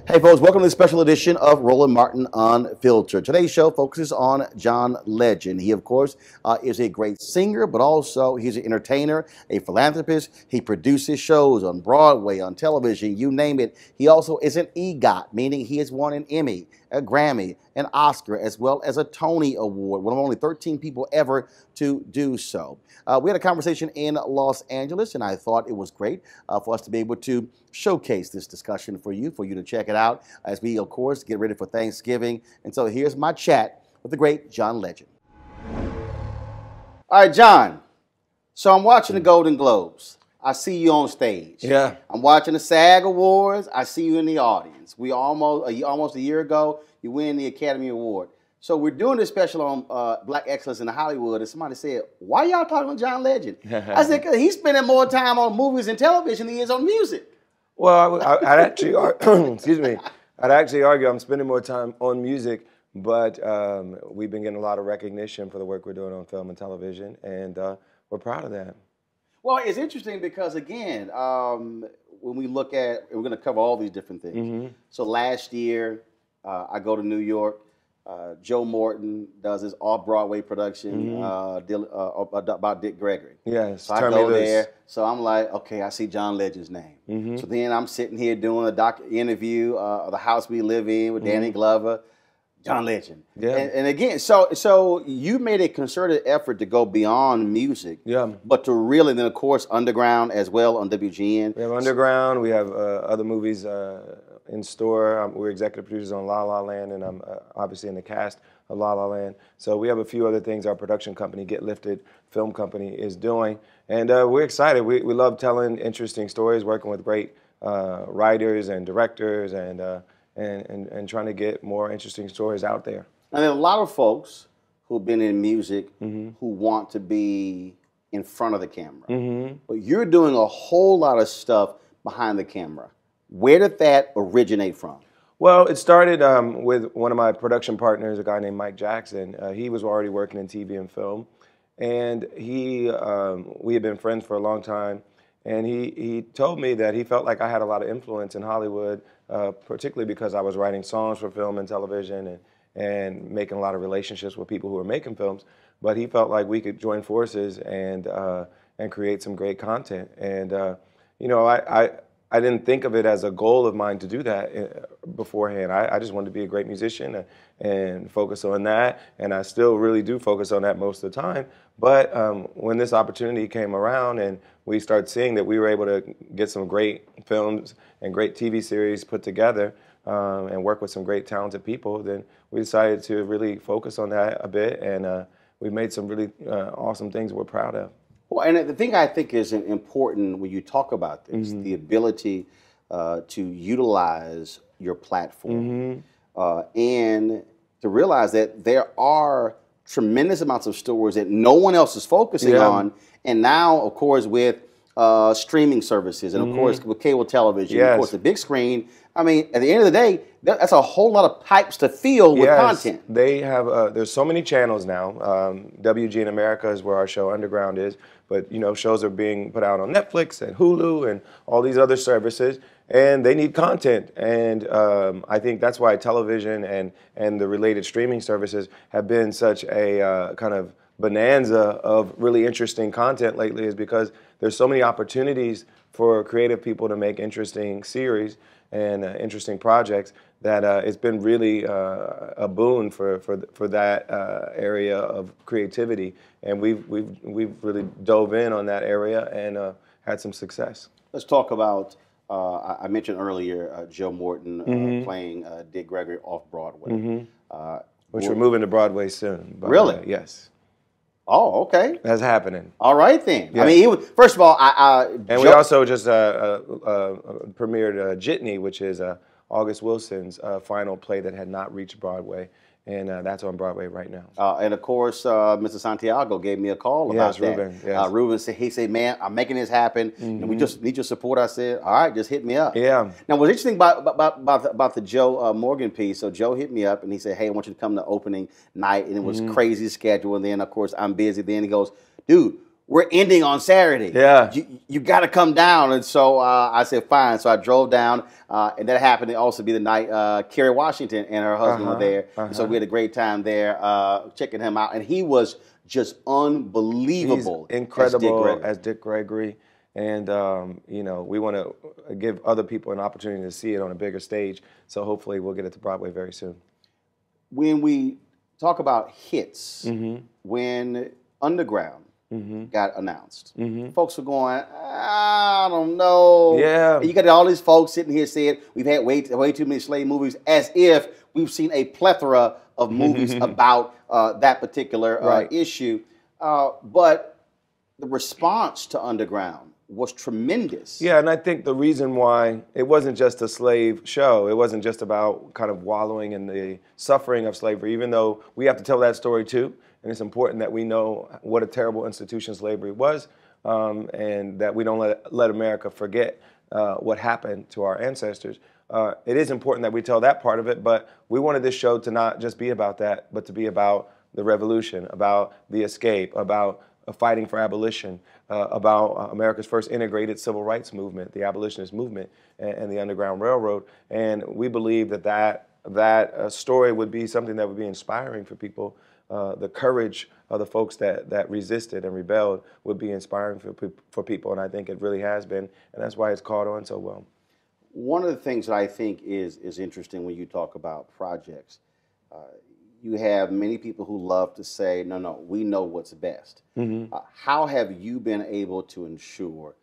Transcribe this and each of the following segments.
Hey folks, welcome to the special edition of Roland Martin Unfiltered. Today's show focuses on John Legend. He, of course, is a great singer, but also he's an entertainer, a philanthropist. He produces shows on Broadway, on television, you name it. He also is an EGOT, meaning he has won an Emmy, a Grammy, an Oscar, as well as a Tony Award, one of only 13 people ever to do so. We had a conversation in Los Angeles, and I thought it was great for us to be able to showcase this discussion for you to check it out as we, of course, get ready for Thanksgiving. And so here's my chat with the great John Legend. All right, John. So I'm watching the Golden Globes. I see you on stage. Yeah. I'm watching the SAG Awards. I see you in the audience. We almost a year ago, you win the Academy Award. So we're doing this special on Black excellence in Hollywood, and somebody said, "Why y'all talking about John Legend?" I said, "Cause he's spending more time on movies and television than he is on music." Well, I'd actually, excuse me, I'd actually argue I'm spending more time on music, but we've been getting a lot of recognition for the work we're doing on film and television, and we're proud of that. Well, it's interesting because, again, when we look at, we're going to cover all these different things. Mm-hmm. So last year, I go to New York. Joe Morton does his off-Broadway production about Dick Gregory. Yes, so I go there. So I'm like, okay, I see John Legend's name. Mm-hmm. So then I'm sitting here doing a interview of The House We Live In with Danny Glover. John Legend. Yeah. And again, so you made a concerted effort to go beyond music. Yeah. But to really, then of course, Underground as well on WGN. We have Underground. We have other movies in store. We're executive producers on La La Land, and I'm obviously in the cast of La La Land. So we have a few other things our production company, Get Lifted Film Company, is doing. And we're excited. We love telling interesting stories, working with great writers and directors, and trying to get more interesting stories out there. And there are a lot of folks who've been in music Mm-hmm. who want to be in front of the camera. Mm-hmm. But you're doing a whole lot of stuff behind the camera. Where did that originate from? Well, it started with one of my production partners, a guy named Mike Jackson. He was already working in TV and film, and we had been friends for a long time. And he told me that he felt like I had a lot of influence in Hollywood, particularly because I was writing songs for film and television and making a lot of relationships with people who were making films. But he felt like we could join forces and create some great content. And you know, I didn't think of it as a goal of mine to do that beforehand. I just wanted to be a great musician and focus on that, and I still really do focus on that most of the time. But when this opportunity came around and we started seeing that we were able to get some great films and great TV series put together and work with some great talented people, then we decided to really focus on that a bit, and we made some really awesome things we're proud of. Well, and the thing I think is important when you talk about this, the ability to utilize your platform and to realize that there are tremendous amounts of stories that no one else is focusing on. And now, of course, with streaming services and, of course, with cable television, of course, the big screen, I mean, at the end of the day, that's a whole lot of pipes to fill with content. They have, there's so many channels now. WGN America is where our show Underground is. But, you know, shows are being put out on Netflix and Hulu and all these other services, and they need content. And I think that's why television and the related streaming services have been such a kind of bonanza of really interesting content lately, is because there's so many opportunities for creative people to make interesting series and interesting projects that it's been really a boon for that area of creativity, and we've really dove in on that area and had some success. Let's talk about. I mentioned earlier Joe Morton playing Dick Gregory off Broadway, which we're moving to Broadway soon. Really? Yes. Oh, okay. That's happening. All right then. Yeah. I mean, first of all, and we also just premiered Jitney, which is August Wilson's final play that had not reached Broadway, and that's on Broadway right now. And of course, Mr. Santiago gave me a call about that. Ruben. Yes. Ruben said, he said, "Man, I'm making this happen, and we just need your support." I said, "All right, just hit me up." Yeah. Now, what's interesting about the Joe Morgan piece? So Joe hit me up and he said, "Hey, I want you to come to opening night," and it was crazy schedule. And then, of course, I'm busy. Then he goes, "Dude, we're ending on Saturday. Yeah. You got to come down." And so I said, fine. So I drove down, and that happened to also be the night Kerry Washington and her husband were there. And so we had a great time there checking him out. And he was just unbelievable. He's incredible as Dick Gregory. And, you know, we want to give other people an opportunity to see it on a bigger stage. So hopefully we'll get it to Broadway very soon. When we talk about hits, when Underground got announced, folks were going, I don't know. Yeah. And you got all these folks sitting here saying we've had way too many slave movies, as if we've seen a plethora of movies about that particular issue. But the response to Underground was tremendous. Yeah, and I think the reason why it wasn't just a slave show, it wasn't just about kind of wallowing in the suffering of slavery, even though we have to tell that story too. And it's important that we know what a terrible institution slavery was, and that we don't let America forget what happened to our ancestors. It is important that we tell that part of it, but we wanted this show to not just be about that, but to be about the revolution, about the escape, about fighting for abolition, about America's first integrated civil rights movement, the abolitionist movement, and the Underground Railroad. And we believe that story would be something that would be inspiring for people. The courage of the folks that resisted and rebelled would be inspiring for people, and I think it really has been, and that's why it's caught on so well. One of the things that I think is interesting when you talk about projects, you have many people who love to say, no, we know what's best. How have you been able to ensure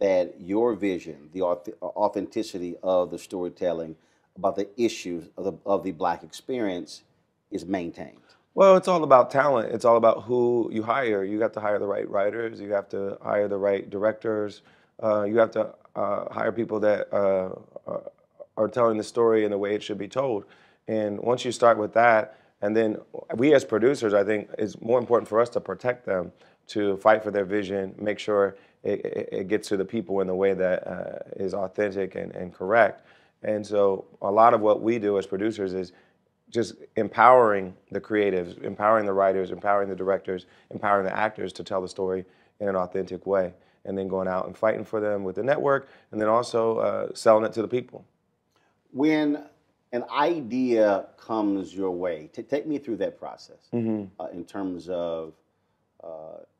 that your vision, the authenticity of the storytelling about the issues of the Black experience is maintained? Well, it's all about talent. It's all about who you hire. You have to hire the right writers. You have to hire the right directors. You have to hire people that are telling the story in the way it should be told. And once you start with that, And then we as producers, I think, it's more important for us to protect them, to fight for their vision, make sure it gets to the people in the way that is authentic and correct. And so a lot of what we do as producers is just empowering the creatives, empowering the writers, empowering the directors, empowering the actors to tell the story in an authentic way, and then going out and fighting for them with the network, and then also selling it to the people. When an idea comes your way, take me through that process in terms of,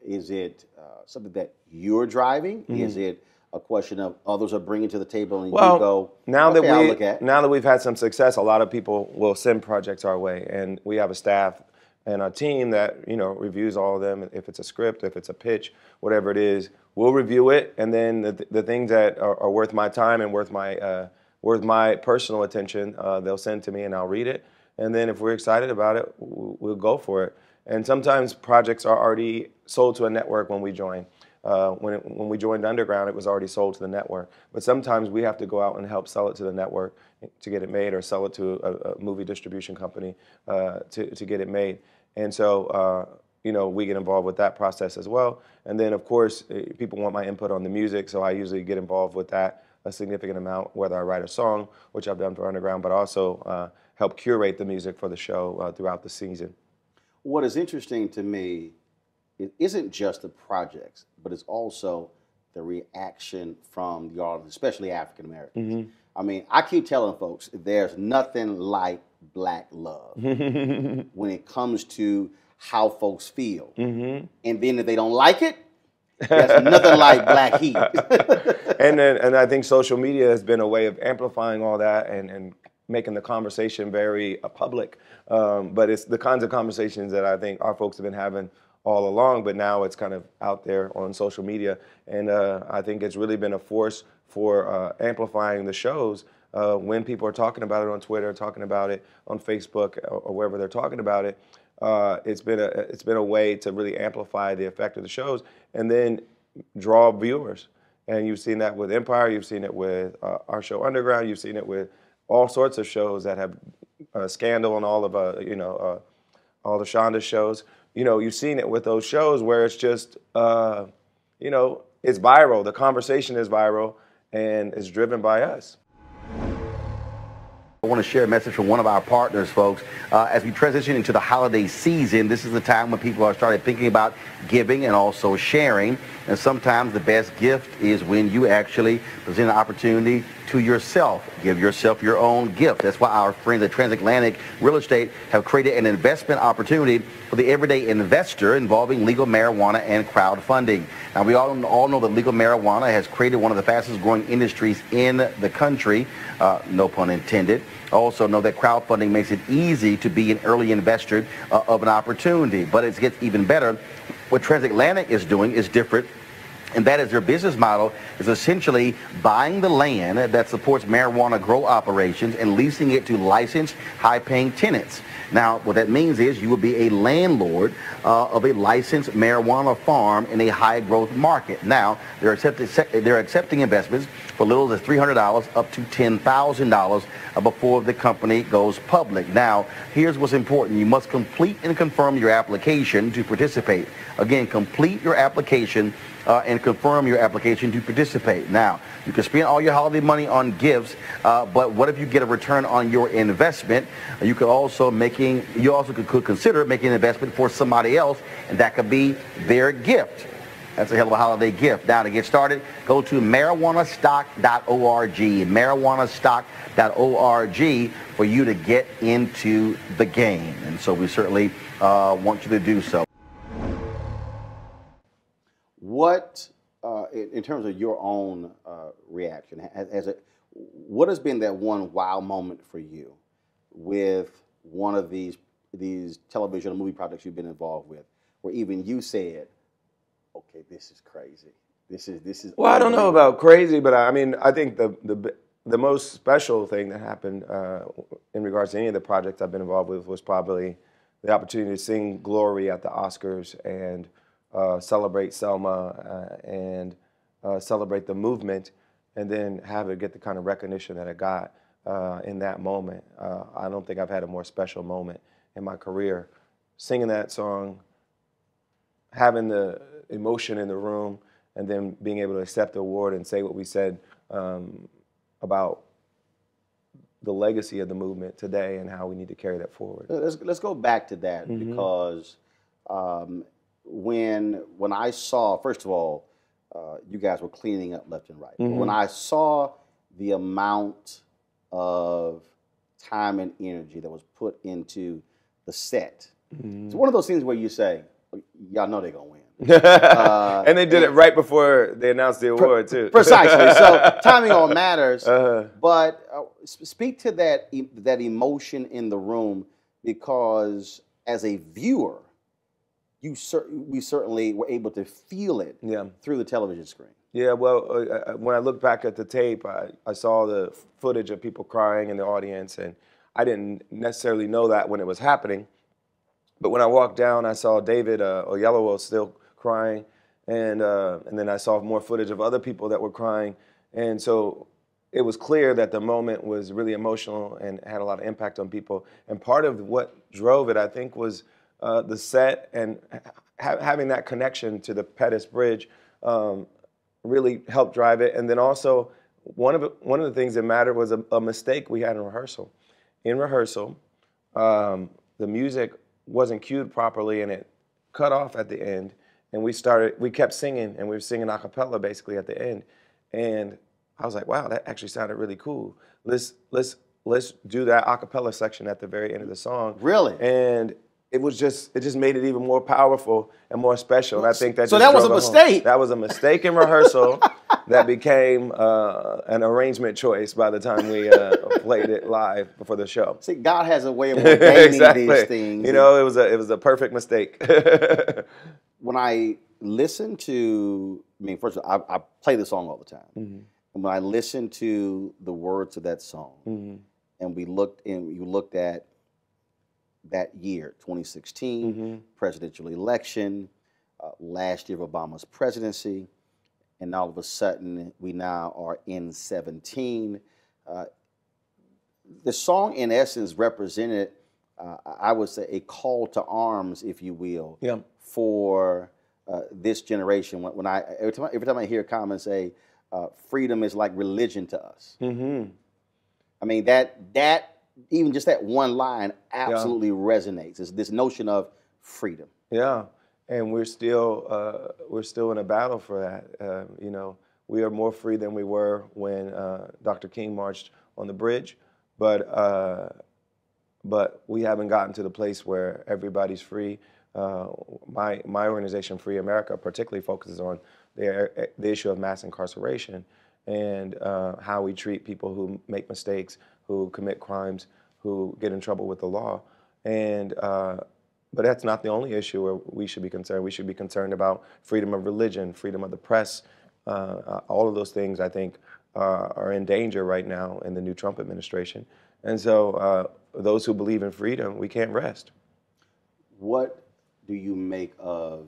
is it something that you're driving? Is it a question of others are bringing to the table and you go, now okay, I'll that look at. now that we've had some success, a lot of people will send projects our way, and we have a staff and a team that reviews all of them. If it's a script, if it's a pitch, whatever it is, we'll review it, and then the things that are worth my time and worth my personal attention, they'll send to me, and I'll read it. And then if we're excited about it, we'll go for it. And sometimes projects are already sold to a network when we join. When we joined Underground, it was already sold to the network. But sometimes we have to go out and help sell it to the network to get it made, or sell it to a movie distribution company to get it made. And so, we get involved with that process as well. And then, of course, people want my input on the music, so I usually get involved with that a significant amount, whether I write a song, which I've done for Underground, but also help curate the music for the show throughout the season. What is interesting to me, it isn't just the projects, but it's also the reaction from the audience, especially African Americans. I mean, I keep telling folks, there's nothing like Black love when it comes to how folks feel. And then if they don't like it, there's nothing like Black heat. and I think social media has been a way of amplifying all that and making the conversation very public. But it's the kinds of conversations that I think our folks have been having all along, but now it's kind of out there on social media. And I think it's really been a force for amplifying the shows when people are talking about it on Twitter, talking about it on Facebook, or wherever they're talking about it. It's been a way to really amplify the effect of the shows and then draw viewers. And you've seen that with Empire, you've seen it with our show Underground, you've seen it with all sorts of shows that have Scandal and all of all the Shonda shows. You've seen it with those shows where it's just it's viral. The conversation is viral and it's driven by us. I want to share a message from one of our partners, folks. As we transition into the holiday season, this is the time when people are starting thinking about giving and also sharing. And sometimes the best gift is when you actually present an opportunity to yourself. Give yourself your own gift. That's why our friends at Transatlantic Real Estate have created an investment opportunity for the everyday investor involving legal marijuana and crowdfunding. Now, we all know that legal marijuana has created one of the fastest growing industries in the country, no pun intended. Also know that crowdfunding makes it easy to be an early investor of an opportunity, but it gets even better. What Transatlantic is doing is different, and that is their business model is essentially buying the land that supports marijuana grow operations and leasing it to licensed, high-paying tenants. Now, what that means is you will be a landlord of a licensed marijuana farm in a high-growth market. Now, they're accepting investments for little as $300 up to $10,000 before the company goes public. Now, here's what's important. You must complete and confirm your application to participate. Again, complete your application and confirm your application to participate. Now, you can spend all your holiday money on gifts, but what if you get a return on your investment? You could also could consider making an investment for somebody else, and that could be their gift. That's a hell of a holiday gift. Now, to get started, go to marijuanastock.org, marijuanastock.org, for you to get into the game. And so we certainly want you to do so. What, in terms of your own reaction, what has been that one wow moment for you with one of these television or movie projects you've been involved with, where even you said, okay, this is crazy. This is. Well, I don't know about crazy, but I mean, I think the most special thing that happened in regards to any of the projects I've been involved with was probably the opportunity to sing "Glory" at the Oscars and celebrate Selma and celebrate the movement, and then have it get the kind of recognition that it got in that moment. I don't think I've had a more special moment in my career, singing that song, having the emotion in the room, and then being able to accept the award and say what we said about the legacy of the movement today and how we need to carry that forward. Let's go back to that because when I saw, first of all, you guys were cleaning up left and right. But when I saw the amount of time and energy that was put into the set, it's one of those things where you say, y'all know they're going to win. And they did it right before they announced the award, too. Precisely. So timing all matters. But speak to that emotion in the room, because as a viewer, we certainly were able to feel it through the television screen. Yeah, well, when I look back at the tape, I saw the footage of people crying in the audience, and I didn't necessarily know that when it was happening. But when I walked down, I saw David Oyelowo still crying, and then I saw more footage of other people that were crying. And so it was clear that the moment was really emotional and had a lot of impact on people. And part of what drove it, I think, was the set and having that connection to the Pettus Bridge really helped drive it. And then also, one of the things that mattered was a mistake we had in rehearsal. In rehearsal, the music wasn't cued properly, and it cut off at the end. And we kept singing, and we were singing a cappella basically at the end. And I was like, wow, that actually sounded really cool. Let's do that a cappella section at the very end of the song. Really? And it just made it even more powerful and more special. And I think that so that was a mistake. That was a mistake in rehearsal that became an arrangement choice by the time we played it live before the show. See, God has a way of ordaining exactly. these things. You know, it was a perfect mistake. When I listen to, first of all, I play the song all the time. And when I listen to the words of that song, and you looked at that year, 2016, presidential election, last year of Obama's presidency, and all of a sudden we now are in 17. The song, in essence, represented, I would say, a call to arms, if you will, for this generation. Every time I hear comments say, freedom is like religion to us. I mean, that even just that one line absolutely resonates. It's this notion of freedom. Yeah, and we're still in a battle for that. You know, we are more free than we were when Dr. King marched on the bridge, but we haven't gotten to the place where everybody's free. My organization, Free America, particularly focuses on the issue of mass incarceration and how we treat people who make mistakes, who commit crimes, who get in trouble with the law. And but that's not the only issue where we should be concerned. We should be concerned about freedom of religion, freedom of the press. All of those things, I think, are in danger right now in the new Trump administration. And so those who believe in freedom, we can't rest. What do you make of,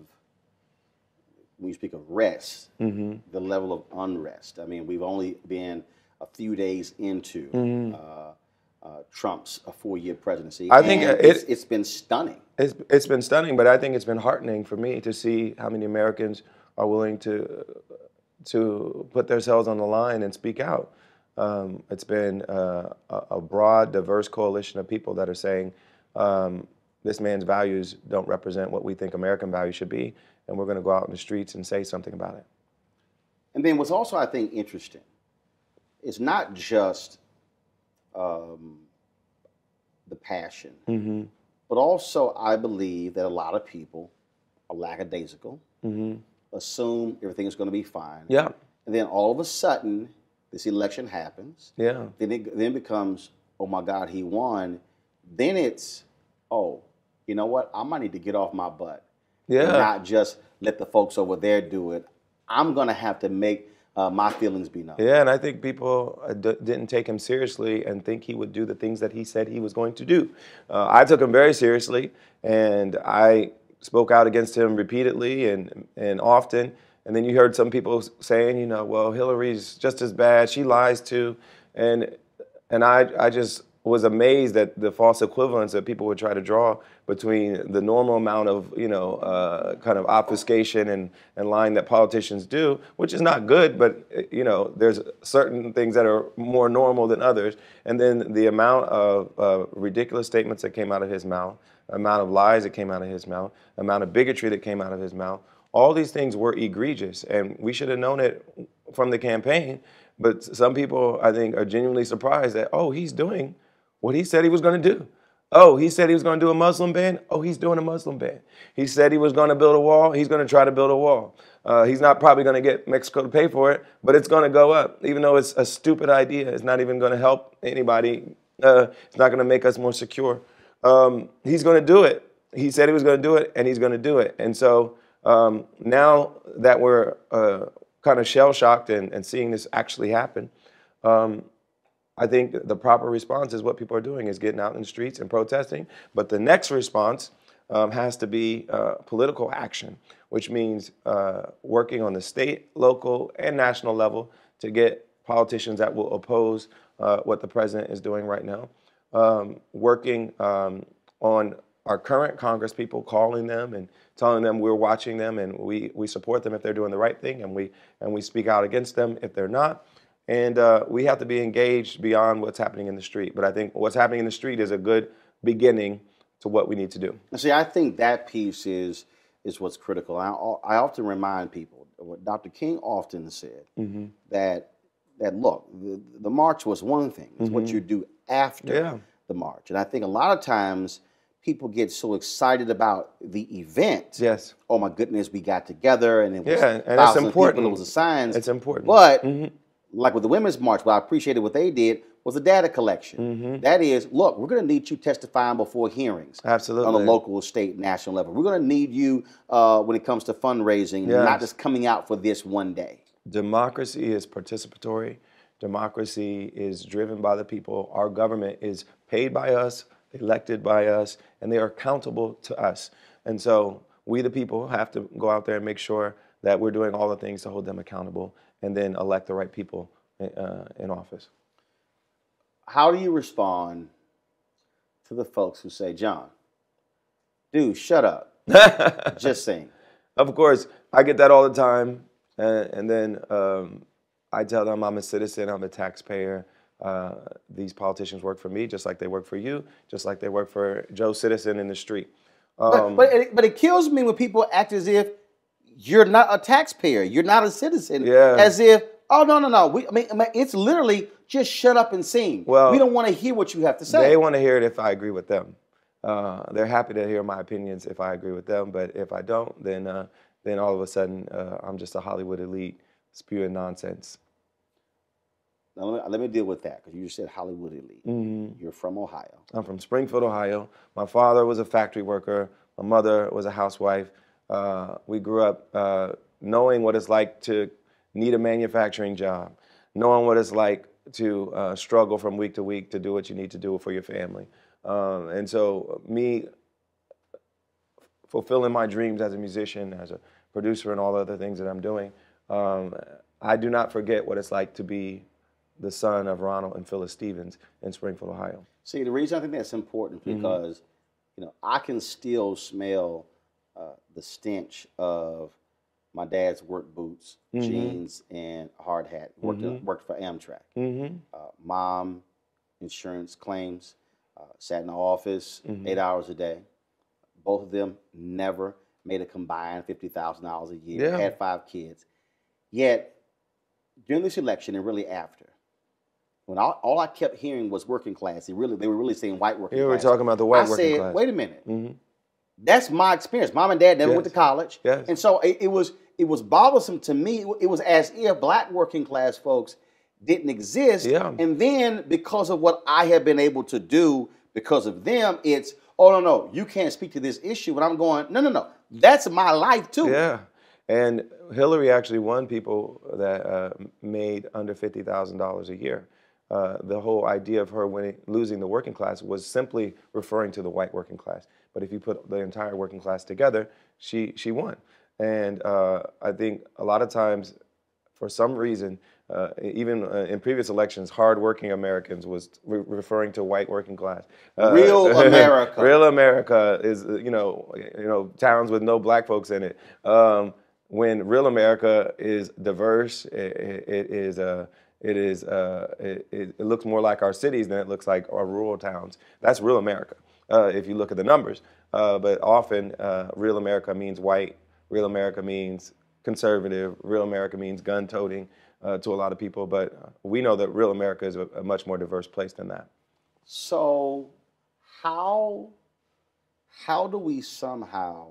when you speak of rest, the level of unrest? I mean, we've only been a few days into Trump's 4-year presidency. I think it's been stunning. It's been stunning, but I think it's been heartening for me to see how many Americans are willing to put themselves on the line and speak out. It's been a broad, diverse coalition of people that are saying this man's values don't represent what we think American values should be, and we're going to go out in the streets and say something about it. And then what's also, I think, interesting, it's not just the passion, but also I believe that a lot of people are lackadaisical, assume everything is going to be fine. Yeah. And then all of a sudden, this election happens. Yeah. Then it becomes, oh my God, he won. Then it's, oh, you know what? I might need to get off my butt. Yeah. And not just let the folks over there do it. I'm going to have to make my feelings be known. Yeah, and I think people didn't take him seriously and think he would do the things that he said he was going to do. I took him very seriously, and I spoke out against him repeatedly and often. And then you heard some people saying, you know, well, Hillary's just as bad. She lies too. And I just was amazed at the false equivalence that people would try to draw between the normal amount of, kind of obfuscation and lying that politicians do, which is not good, but, there's certain things that are more normal than others. And then the amount of ridiculous statements that came out of his mouth, amount of lies that came out of his mouth, amount of bigotry that came out of his mouth, all these things were egregious. And we should have known it from the campaign. But some people, I think, are genuinely surprised that, oh, he's doing what he said he was going to do. Oh, he said he was going to do a Muslim ban. Oh, he's doing a Muslim ban. He said he was going to build a wall. He's going to try to build a wall. He's not probably going to get Mexico to pay for it, but it's going to go up. Even though it's a stupid idea, it's not even going to help anybody. It's not going to make us more secure. He's going to do it. He said he was going to do it, and he's going to do it. And so now that we're kind of shell-shocked and seeing this actually happen, I think the proper response is what people are doing, is getting out in the streets and protesting. But the next response has to be political action, which means working on the state, local, and national level to get politicians that will oppose what the president is doing right now. Working on our current Congress people, calling them and telling them we're watching them and we support them if they're doing the right thing, and we speak out against them if they're not. And we have to be engaged beyond what's happening in the street. But I think what's happening in the street is a good beginning to what we need to do. See, I think that piece is what's critical. I often remind people what Dr. King often said, that look, the march was one thing. It's what you do after the march. And I think a lot of times people get so excited about the event. Yes. Oh my goodness, we got together and it was and it's important. People, it was the signs. It's important. But like with the Women's March, what I appreciated what they did was the data collection. That is, look, we're going to need you testifying before hearings. Absolutely. On a local, state, national level. We're going to need you when it comes to fundraising, not just coming out for this one day. Democracy is participatory. Democracy is driven by the people. Our government is paid by us, elected by us, and they are accountable to us. And so we, the people, have to go out there and make sure that we're doing all the things to hold them accountable and then elect the right people in office. How do you respond to the folks who say, John, dude, shut up, just saying? Of course, I get that all the time. And then I tell them I'm a citizen, I'm a taxpayer. These politicians work for me just like they work for you, just like they work for Joe Citizen in the street. But it kills me when people act as if you're not a taxpayer, you're not a citizen, as if, oh, no. I mean, it's literally just shut up and sing. Well, we don't want to hear what you have to say. They want to hear it if I agree with them. They're happy to hear my opinions if I agree with them, but if I don't, then all of a sudden I'm just a Hollywood elite spewing nonsense. Now, let me deal with that, because you just said Hollywood elite. You're from Ohio. I'm from Springfield, Ohio. My father was a factory worker. My mother was a housewife. We grew up knowing what it's like to need a manufacturing job, knowing what it's like to struggle from week to week to do what you need to do for your family. And so me fulfilling my dreams as a musician, as a producer, and all the other things that I'm doing, I do not forget what it's like to be the son of Ronald and Phyllis Stevens in Springfield, Ohio. See, the reason I think that's important because, I can still smell the stench of my dad's work boots, jeans, and hard hat. Worked for Amtrak. Mom, insurance claims, sat in the office 8 hours a day. Both of them never made a combined $50,000 a year, had 5 kids. Yet, during this election and really after, when all I kept hearing was working class, they were really saying white working class. You were talking about the white working class. I said, wait a minute. That's my experience. Mom and dad never went to college. And so it was bothersome to me. It was as if black working class folks didn't exist. And then because of what I have been able to do because of them, it's, oh, no, you can't speak to this issue. But I'm going, no, that's my life too. Yeah. And Hillary actually won people that made under $50,000 a year. The whole idea of her losing the working class was simply referring to the white working class. But if you put the entire working class together, she won. And I think a lot of times, for some reason, even in previous elections, hardworking Americans was referring to white working class. Real America. Real America is, towns with no black folks in it. When real America is diverse, it looks more like our cities than it looks like our rural towns. That's real America, if you look at the numbers. But often, real America means white. Real America means conservative. Real America means gun-toting to a lot of people. But we know that real America is a much more diverse place than that. So how do we somehow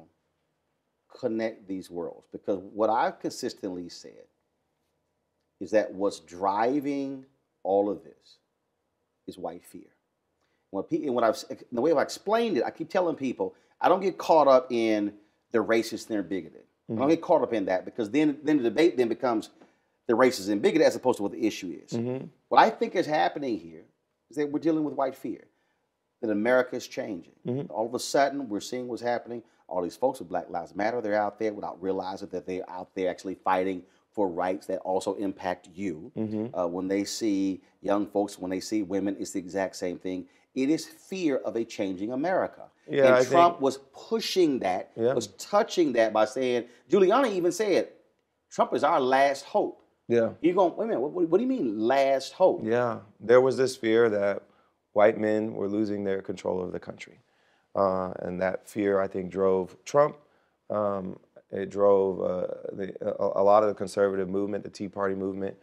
connect these worlds? Because what I've consistently said is that what's driving all of this is white fear. The way I've explained it, I keep telling people, I don't get caught up in they're racist and they're bigoted. I don't get caught up in that, because then the debate then becomes they're racist and bigoted as opposed to what the issue is. What I think is happening here is that we're dealing with white fear, that America is changing. All of a sudden, we're seeing what's happening. All these folks with Black Lives Matter, they're out there without realizing that they're out there actually fighting for rights that also impact you. When they see young folks, when they see women, it's the exact same thing. It is fear of a changing America. Yeah, and Trump was pushing that, was touching that by saying, Giuliani even said, Trump is our last hope. Yeah. You're going, wait a minute, what do you mean last hope? Yeah, there was this fear that white men were losing their control of the country. And that fear, I think, drove Trump. It drove a lot of the conservative movement, the Tea Party movement.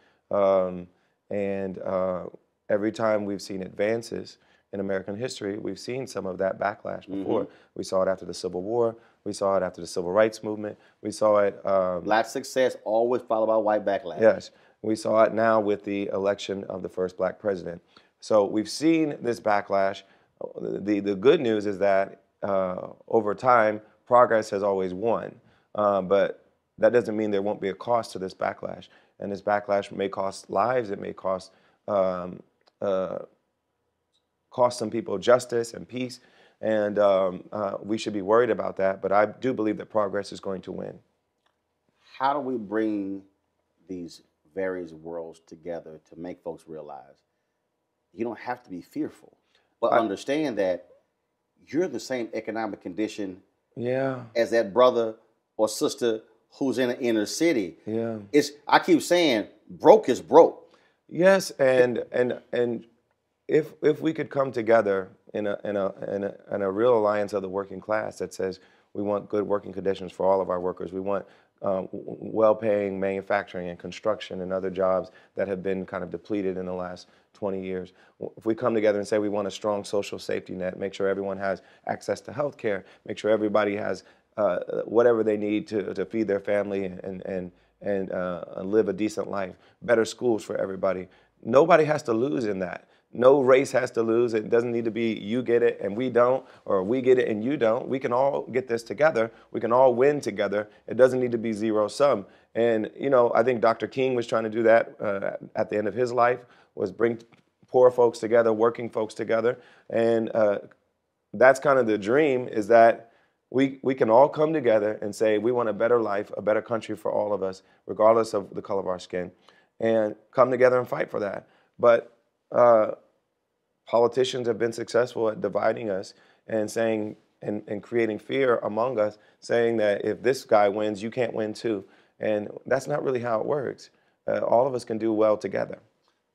Every time we've seen advances in American history, we've seen some of that backlash before. We saw it after the Civil War. We saw it after the Civil Rights Movement. We saw it... Black success always followed by white backlash. Yes. We saw it now with the election of the first black president. So we've seen this backlash. The good news is that over time, progress has always won. But that doesn't mean there won't be a cost to this backlash. And this backlash may cost lives. It may cost some people justice and peace. And we should be worried about that. But I do believe that progress is going to win. How do we bring these various worlds together to make folks realize you don't have to be fearful, but understand that you're the same economic condition as that brother or sister who's in the inner city? Yeah. I keep saying broke is broke. Yes, and if we could come together in a real alliance of the working class that says we want good working conditions for all of our workers, we want well-paying manufacturing and construction and other jobs that have been kind of depleted in the last 20 years. If we come together and say we want a strong social safety net, make sure everyone has access to health care, make sure everybody has whatever they need to feed their family and live a decent life, better schools for everybody. Nobody has to lose in that. No race has to lose. It doesn't need to be you get it and we don't, or we get it and you don't. We can all get this together. We can all win together. It doesn't need to be zero sum. And, I think Dr. King was trying to do that at the end of his life, was bring poor folks together, working folks together. And that's kind of the dream, is that we can all come together and say we want a better life, a better country for all of us, regardless of the color of our skin, and come together and fight for that. But politicians have been successful at dividing us and saying and creating fear among us, saying that if this guy wins, you can't win too. And that's not really how it works. All of us can do well together.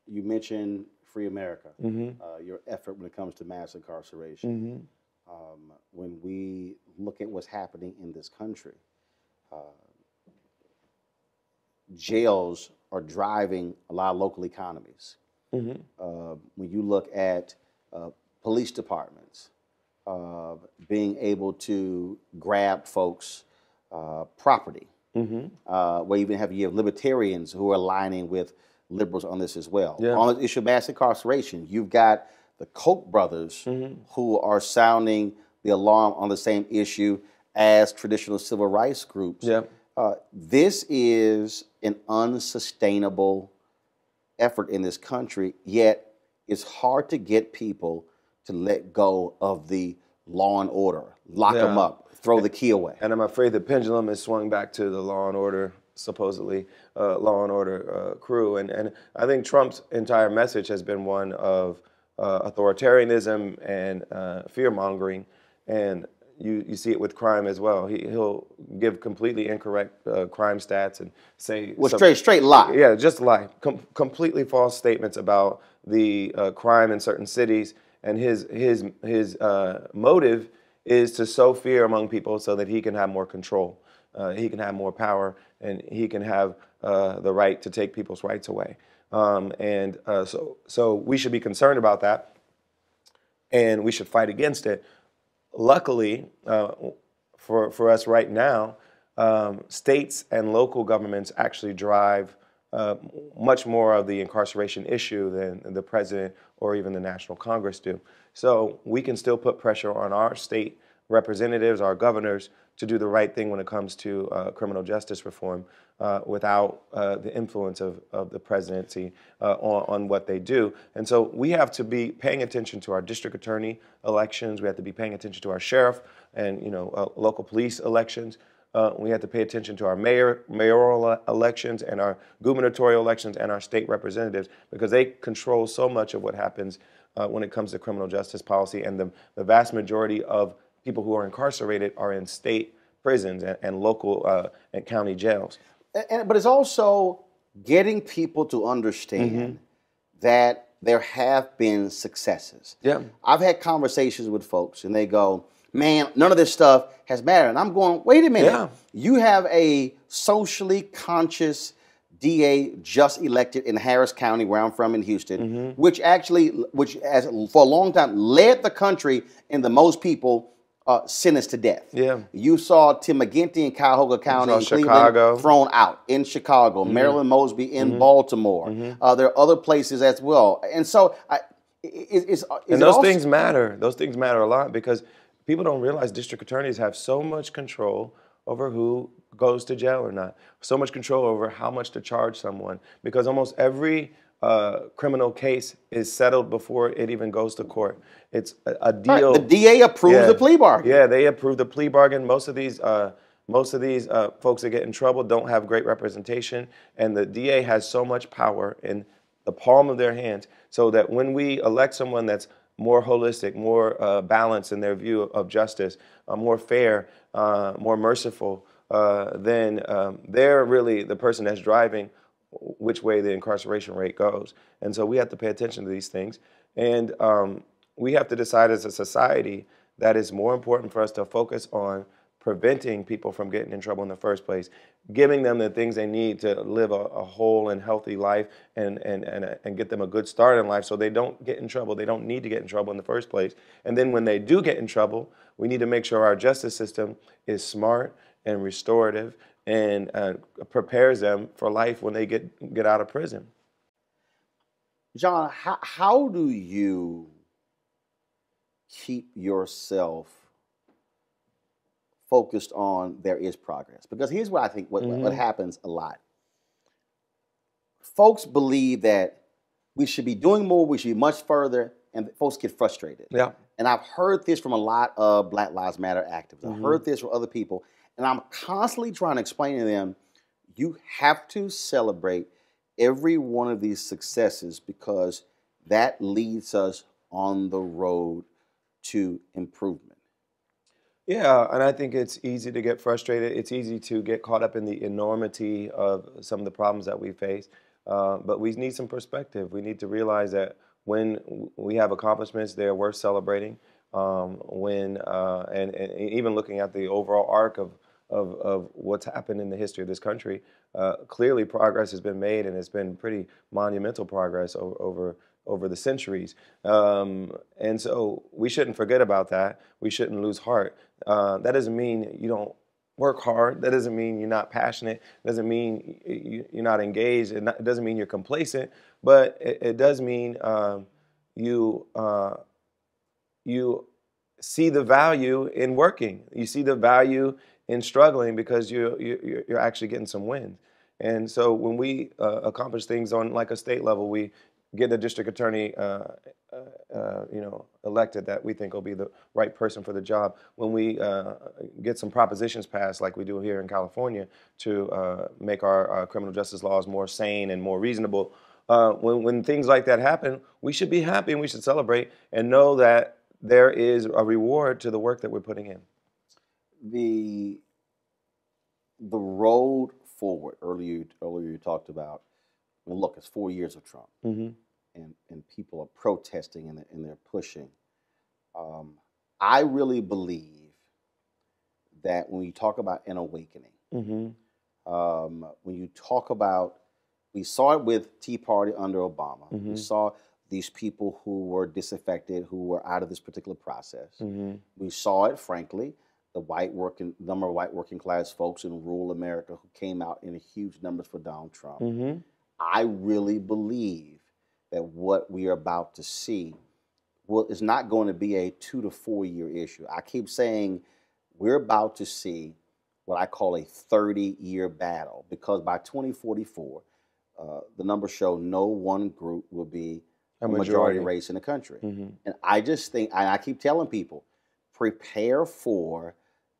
You mentioned Free America, your effort when it comes to mass incarceration. When we look at what's happening in this country, jails are driving a lot of local economies. When you look at police departments being able to grab folks' property, where you have libertarians who are aligning with liberals on this as well. On the issue of mass incarceration, you've got the Koch brothers who are sounding the alarm on the same issue as traditional civil rights groups. This is an unsustainable effort in this country, yet it's hard to get people to let go of the law and order, lock them up, throw the key away. And I'm afraid the pendulum has swung back to the law and order supposedly law and order crew. And I think Trump's entire message has been one of authoritarianism and fear mongering, and you see it with crime as well. He'll give completely incorrect crime stats and say straight lie. Yeah, just lie. Completely false statements about the crime in certain cities, and his motive is to sow fear among people so that he can have more control, he can have more power, and he can have the right to take people's rights away. So we should be concerned about that, and we should fight against it. Luckily, for us right now, states and local governments actually drive much more of the incarceration issue than the president or even the National Congress do. So we can still put pressure on our state representatives, our governors, to do the right thing when it comes to criminal justice reform without the influence of the presidency on what they do. And so we have to be paying attention to our district attorney elections. We have to be paying attention to our sheriff and local police elections. We have to pay attention to our mayoral elections and our gubernatorial elections and our state representatives, because they control so much of what happens when it comes to criminal justice policy. And the vast majority of people who are incarcerated are in state prisons and local and county jails. But it's also getting people to understand that there have been successes. Yeah. I've had conversations with folks and they go, man, none of this stuff has mattered. And I'm going, wait a minute. Yeah. You have a socially conscious DA just elected in Harris County, where I'm from in Houston, which has for a long time led the country in the most people sentenced to death. Yeah. You saw Tim McGinty in Cuyahoga County in Chicago. Cleveland thrown out. In Chicago, Marilyn Mosby in Baltimore. There are other places as well. And so those things matter. Those things matter a lot, because people don't realize district attorneys have so much control over who goes to jail or not, so much control over how much to charge someone, because almost every criminal case is settled before it even goes to court. It's a deal. Right. The DA approves the plea bargain. Yeah, they approve the plea bargain. Most of these folks that get in trouble don't have great representation, and the DA has so much power in the palm of their hands, so that when we elect someone that's more holistic, more balanced in their view of justice, more fair, more merciful, then they're really the person that's driving which way the incarceration rate goes. And so we have to pay attention to these things. And we have to decide as a society that it's more important for us to focus on preventing people from getting in trouble in the first place, giving them the things they need to live a whole and healthy life and get them a good start in life so they don't get in trouble. They don't need to get in trouble in the first place. And then when they do get in trouble, we need to make sure our justice system is smart and restorative and prepares them for life when they get out of prison. John, how do you keep yourself focused on there is progress? Because here's what I think what happens a lot. Folks believe that we should be doing more, we should be much further, and folks get frustrated. Yeah. And I've heard this from a lot of Black Lives Matter activists. I've heard this from other people, and I'm constantly trying to explain to them, you have to celebrate every one of these successes, because that leads us on the road to improvement. Yeah, and I think it's easy to get frustrated. It's easy to get caught up in the enormity of some of the problems that we face. But we need some perspective. We need to realize that when we have accomplishments, they're worth celebrating. And even looking at the overall arc of what's happened in the history of this country, clearly progress has been made, and it's been pretty monumental progress over the centuries. And so we shouldn't forget about that. We shouldn't lose heart. That doesn't mean you don't work hard. That doesn't mean you're not passionate. It doesn't mean you're not engaged. It doesn't mean you're complacent. But it does mean you see the value in working. You see the value in struggling, because you're actually getting some wins. And so when we accomplish things on like a state level, we get a district attorney, elected that we think will be the right person for the job. When we get some propositions passed, like we do here in California, to make our criminal justice laws more sane and more reasonable, when things like that happen, we should be happy and we should celebrate and know that there is a reward to the work that we're putting in. The road forward. Earlier you talked about. I mean, look, it's 4 years of Trump, and people are protesting and they're pushing. I really believe that when you talk about an awakening, when you talk about, we saw it with Tea Party under Obama. We saw these people who were disaffected, who were out of this particular process. We saw it, frankly, the number of white working class folks in rural America who came out in huge numbers for Donald Trump. I really believe that what we are about to see is not going to be a 2 to 4 year issue. I keep saying we're about to see what I call a 30-year battle, because by 2044, the numbers show no one group will be a majority race in the country. And I just think, and I keep telling people, prepare for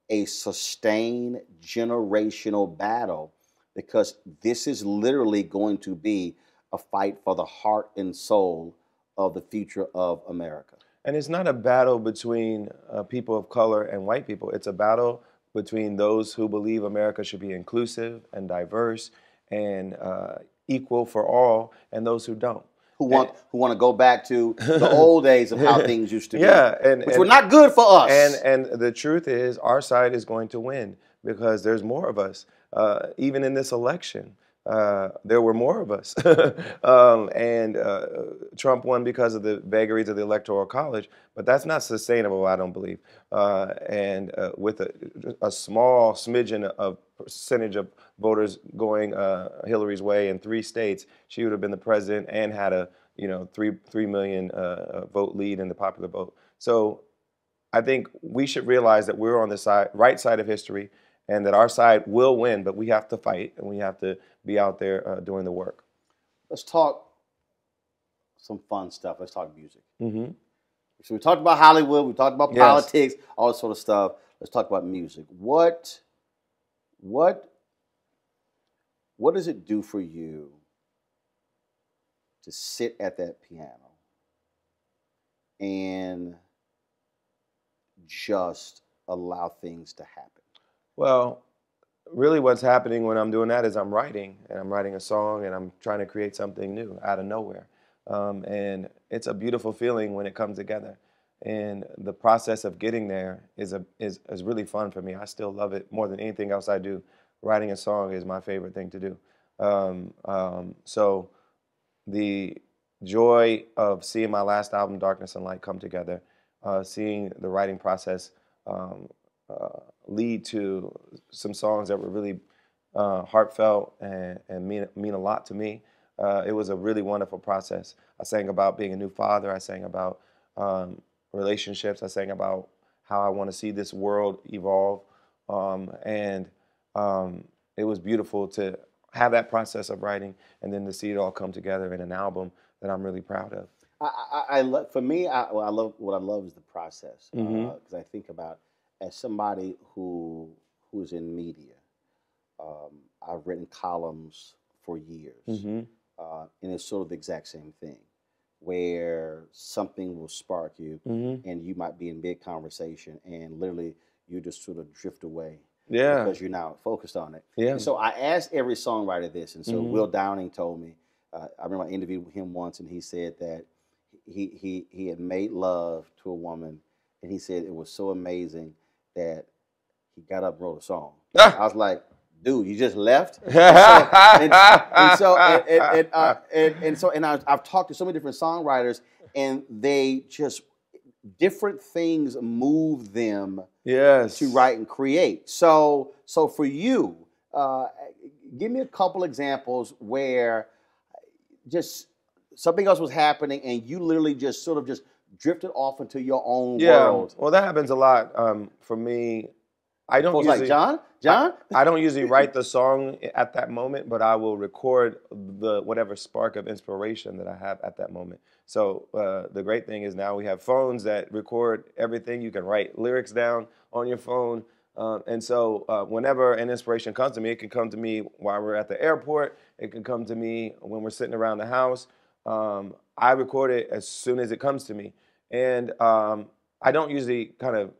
a sustained generational battle, because this is literally going to be a fight for the heart and soul of the future of America. And it's not a battle between people of color and white people. It's a battle between those who believe America should be inclusive and diverse and equal for all, and those who don't. Who want to go back to the old days of how things used to be. Which were not good for us. And the truth is, our side is going to win, because there's more of us. Even in this election, there were more of us. Trump won because of the vagaries of the Electoral College, but that's not sustainable, I don't believe. With a small smidgen of percentage of voters going Hillary's way in 3 states, she would have been the president and had a 3 million vote lead in the popular vote. So I think we should realize that we're on the right side of history, and that our side will win, but we have to fight and we have to be out there doing the work. Let's talk some fun stuff. Let's talk music. So we talked about Hollywood, we talked about politics, all this sort of stuff. Let's talk about music. What does it do for you to sit at that piano and just allow things to happen? Well, really what's happening when I'm doing that is I'm writing a song, and I'm trying to create something new out of nowhere. And it's a beautiful feeling when it comes together. And the process of getting there is really fun for me. I still love it more than anything else I do. Writing a song is my favorite thing to do. So the joy of seeing my last album, Darkness and Light, come together, seeing the writing process lead to some songs that were really heartfelt and mean a lot to me. It was a really wonderful process. I sang about being a new father. I sang about relationships. I sang about how I want to see this world evolve. It was beautiful to have that process of writing and then to see it all come together in an album that I'm really proud of. For me, what I love is the process, because I think about, as somebody who's in media, I've written columns for years, and it's sort of the exact same thing, where something will spark you, and you might be in big conversation, and literally you just sort of drift away, because you're now focused on it. And so I asked every songwriter this, and so Will Downing told me. I remember I interviewed him once, and he said that he had made love to a woman, and he said it was so amazing that he got up and wrote a song. I was like, dude, you just left? And I've talked to so many different songwriters, and they just, different things move them to write and create. So for you, give me a couple examples where just something else was happening and you literally just sort of just drifted off into your own world. Well, that happens a lot. For me, I don't Folks usually, like, John? I don't usually write the song at that moment, but I will record the whatever spark of inspiration that I have at that moment. So the great thing is now we have phones that record everything. You can write lyrics down on your phone. And so whenever an inspiration comes to me, it can come to me while we're at the airport. It can come to me when we're sitting around the house. I record it as soon as it comes to me. And I don't usually kind of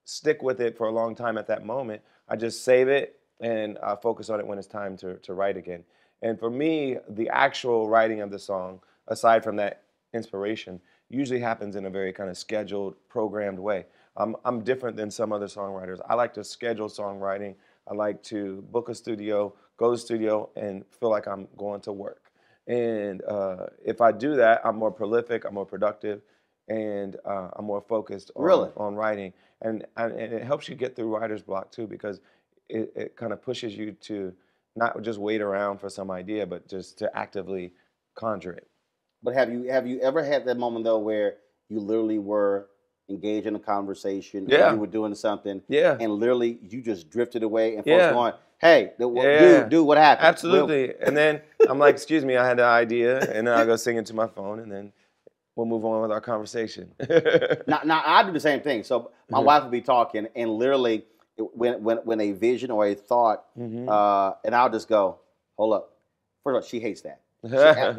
stick with it for a long time at that moment. I just save it and focus on it when it's time to write again. And for me, the actual writing of the song, aside from that inspiration, usually happens in a very kind of scheduled, programmed way. I'm different than some other songwriters. I like to schedule songwriting. I like to book a studio, go to the studio, and feel like I'm going to work. And if I do that, I'm more prolific, I'm more productive, and I'm more focused on writing. And it helps you get through writer's block too, because it kind of pushes you to not just wait around for some idea, but just to actively conjure it. But have you ever had that moment though where you literally were engaged in a conversation, or you were doing something, and literally you just drifted away, and folks going, "Hey, dude, what happened?" Absolutely. And then I'm like, "Excuse me, I had an idea," and then I go sing into my phone, and then we'll move on with our conversation. Now I do the same thing. So my wife will be talking, and literally when a vision or a thought, and I'll just go, "Hold up." First of all, she hates that.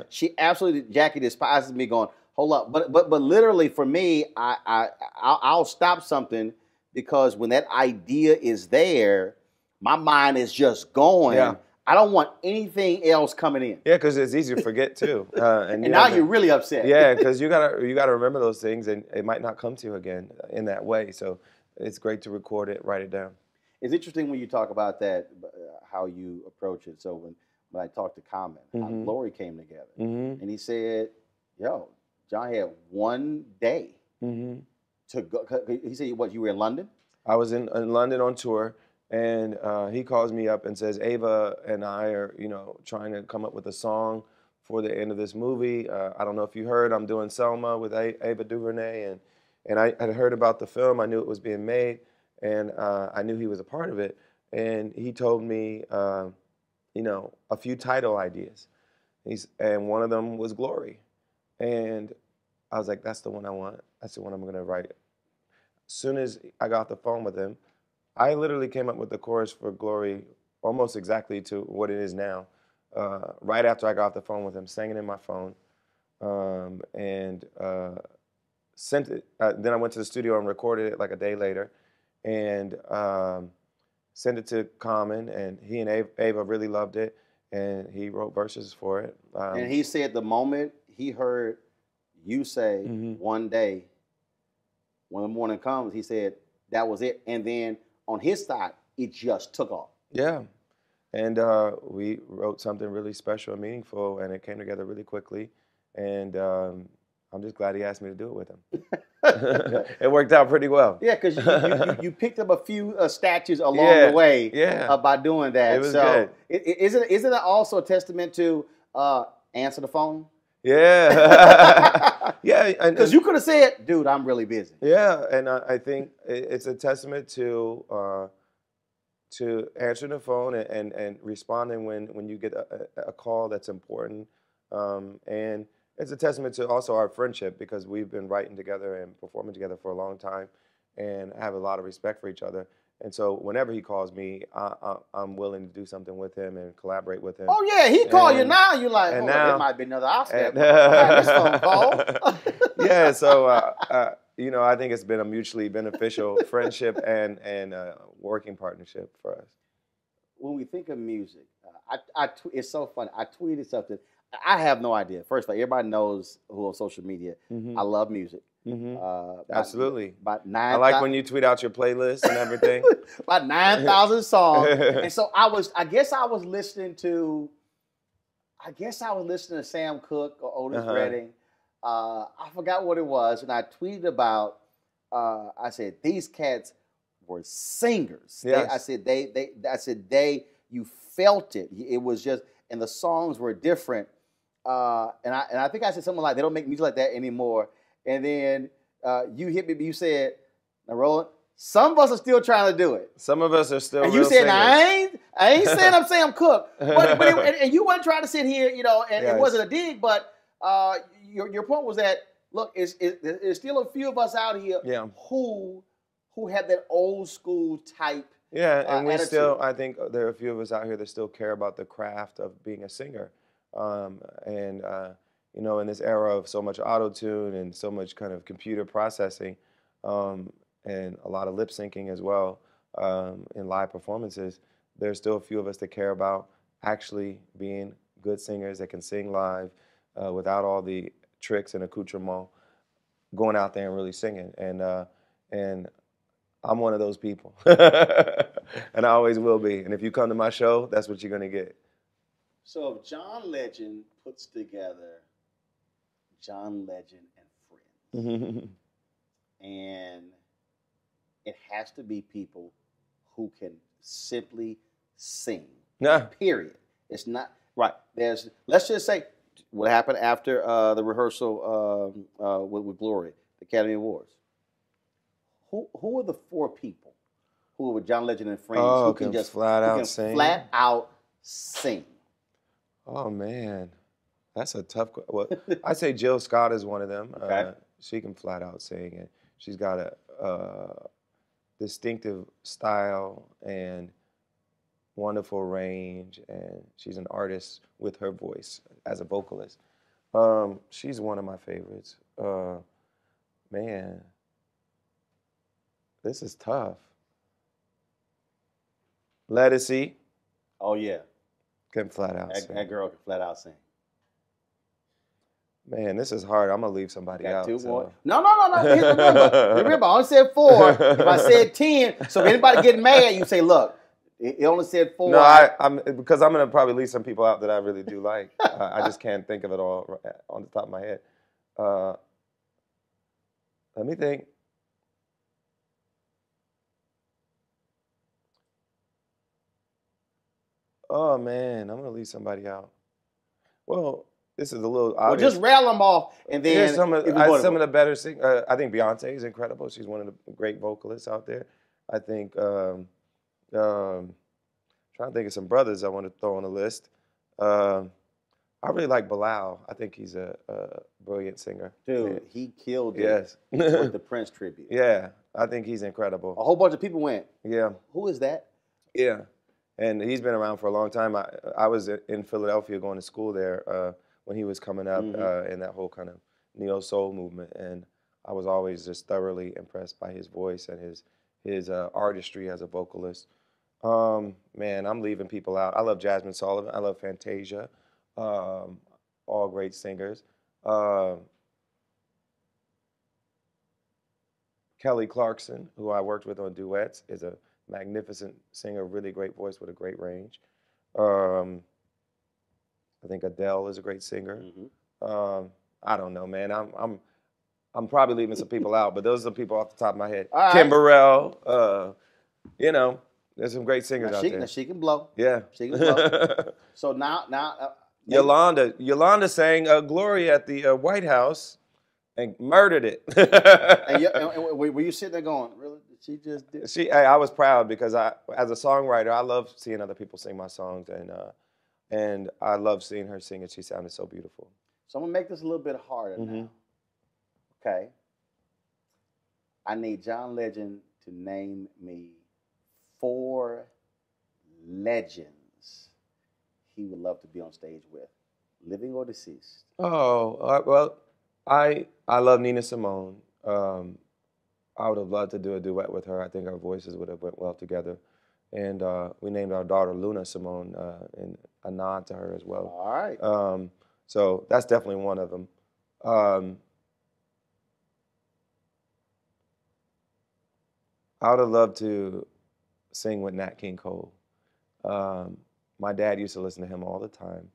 She absolutely, Jackie despises me going, "Hold up." But literally for me, I'll stop something, because when that idea is there, my mind is just going. Yeah. I don't want anything else coming in. Yeah, because it's easy to forget too. And now you're really upset. Yeah, because you gotta remember those things, and it might not come to you again in that way. So it's great to record it, write it down. It's interesting when you talk about that, how you approach it. So when I talked to Common, how Glory came together, and he said, "Yo, John had one day to go." He said, "What, you were in London?" I was in London on tour, and he calls me up and says, "Ava and I are, trying to come up with a song for the end of this movie. I don't know if you heard, I'm doing Selma with Ava DuVernay, and I had heard about the film. I knew it was being made, and I knew he was a part of it. And he told me, a few title ideas. And one of them was Glory. And I was like, that's the one I want. That's the one I'm going to write. As soon as I got off the phone with him, I literally came up with the chorus for Glory almost exactly to what it is now. Right after I got off the phone with him, sang it in my phone, and sent it. Then I went to the studio and recorded it like a day later, and sent it to Common, and he and Ava really loved it, and he wrote verses for it. And he said the moment he heard you say, "One day, when the morning comes," he said that was it. And then on his side, it just took off. Yeah. And we wrote something really special and meaningful, and it came together really quickly. And I'm just glad he asked me to do it with him. It worked out pretty well. Yeah, because you picked up a few statues along the way by doing that. It was good. Isn't it also a testament to answer the phone? Yeah. Yeah. Because you could have said, "Dude, I'm really busy." Yeah, and I think it's a testament to answering the phone and responding when you get a call that's important. And it's a testament to also our friendship, because we've been writing together and performing together for a long time, and have a lot of respect for each other. And so whenever he calls me, I'm willing to do something with him and collaborate with him. Oh yeah, he called you now. You're like, "Oh, there might be another Oscar." This phone call. Yeah, so I think it's been a mutually beneficial friendship and working partnership for us. When we think of music, it's so funny. I tweeted something. I have no idea. First of all, everybody knows who on social media. I love music. Absolutely. About 9, I like when you tweet out your playlist and everything. About 9,000 songs. And so I guess I was listening to Sam Cooke or Otis Redding. I forgot what it was, and I tweeted about. I said these cats were singers. Yes. I said you felt it. It was just, and the songs were different. And I think I said something like, "They don't make music like that anymore." And then you hit me. You said, "Now, Roland, Some of us are still trying to do it. Some of us are still and you real said, singers. I ain't saying I'm saying I'm cooked. And you weren't trying to sit here, and Yes. it wasn't a dig, but your point was that, look, there's still a few of us out here who have that old school type and we attitude. still, I think there are a few of us out here that still care about the craft of being a singer. In this era of so much auto-tune and so much kind of computer processing, and a lot of lip syncing as well, in live performances, there's still a few of us that care about actually being good singers that can sing live without all the tricks and accoutrements, going out there and really singing. And I'm one of those people. And I always will be. And if you come to my show, that's what you're going to get. So if John Legend puts together John Legend and Friends, and it has to be people who can simply sing. Period. It's not right. Let's just say what happened after the rehearsal with Glory, the Academy Awards. Who are the 4 people who are with John Legend and Friends who can just flat out sing? Oh man, that's a tough question. Well, I say Jill Scott is one of them. Okay. She can flat out sing, and she's got a distinctive style and wonderful range, and she's an artist with her voice as a vocalist. She's one of my favorites. Man, this is tough. Ledisi. Oh yeah. Can flat out sing. That girl can flat out sing. Man, this is hard. I'm gonna leave somebody out. So. No. Remember, I only said 4. If I said 10, so if anybody getting mad, you say, look, it only said 4. No, because I'm gonna probably leave some people out that I really do like. I just can't think of it all on the top of my head. Let me think. Oh man, I'm gonna leave somebody out. Well, this is a little obvious. Well, just rail them off, and then some of the better singers. I think Beyonce is incredible. She's one of the great vocalists out there. I think trying to think of some brothers I want to throw on the list. I really like Bilal. I think he's a brilliant singer. Dude, he killed it with the Prince tribute. Yeah, I think he's incredible. A whole bunch of people went. Yeah. Who is that? Yeah. And he's been around for a long time. I was in Philadelphia going to school there when he was coming up in that whole kind of neo-soul movement. And I was always just thoroughly impressed by his voice and his artistry as a vocalist. Man, I'm leaving people out. I love Jasmine Sullivan. I love Fantasia. All great singers. Kelly Clarkson, who I worked with on duets, is a magnificent singer, really great voice with a great range. I think Adele is a great singer. I don't know, man. I'm probably leaving some people out, but those are the people off the top of my head. Kim Burrell, there's some great singers out there. She can blow. Yeah. She can blow. So now Yolanda sang Glory at the White House and murdered it. and were you sitting there going, really? She just did? I was proud because as a songwriter, I love seeing other people sing my songs, and I love seeing her sing, and she sounded so beautiful. So I'm gonna make this a little bit harder now. Okay. I need John Legend to name me 4 legends he would love to be on stage with, living or deceased. Oh, well, I love Nina Simone. I would have loved to do a duet with her. I think our voices would have went well together. And we named our daughter Luna Simone in a nod to her as well. All right. So that's definitely one of them. I would have loved to sing with Nat King Cole. My dad used to listen to him all the time.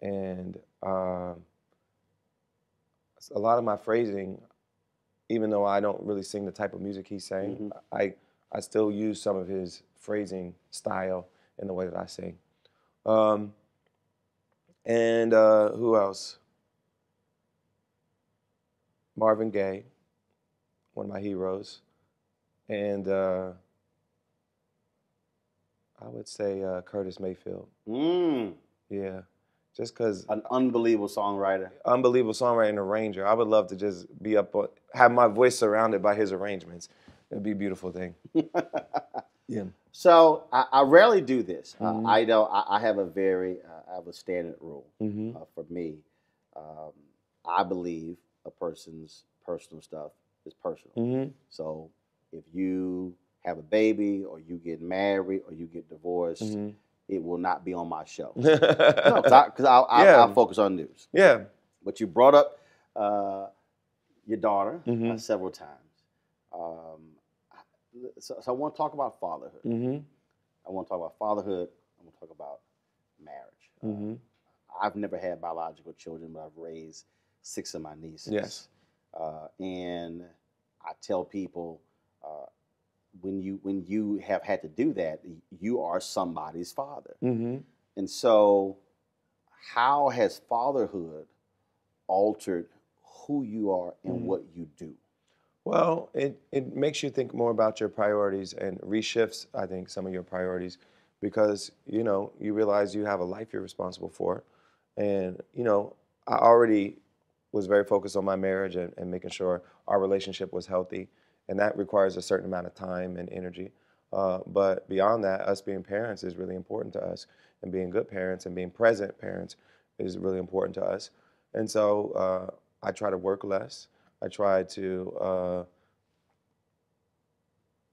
And a lot of my phrasing, even though I don't really sing the type of music he sang, I still use some of his phrasing style in the way that I sing. And who else? Marvin Gaye, one of my heroes. and I would say Curtis Mayfield. Yeah, just because An unbelievable songwriter. unbelievable songwriter and arranger. I would love to just be up, have my voice surrounded by his arrangements. It'd be a beautiful thing. Yeah. So I rarely do this. I know I have a I have a standard rule for me. I believe a person's personal stuff is personal. So if you have a baby or you get married or you get divorced, it will not be on my show. No, because I'll focus on news. Yeah. But you brought up your daughter several times. So I want to talk about fatherhood. I want to talk about fatherhood. I want to talk about marriage. I've never had biological children, but I've raised 6 of my nieces. Yes. And I tell people, when you have had to do that, you are somebody's father. And so, how has fatherhood altered who you are and what you do? Well, it makes you think more about your priorities and reshifts, I think, some of your priorities, because you realize you have a life you're responsible for, and I already was very focused on my marriage and making sure our relationship was healthy, and that requires a certain amount of time and energy. But beyond that, us being parents is really important to us, and being good parents and being present parents is really important to us. And so I try to work less. I try to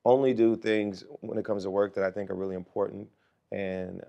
only do things when it comes to work that I think are really important. And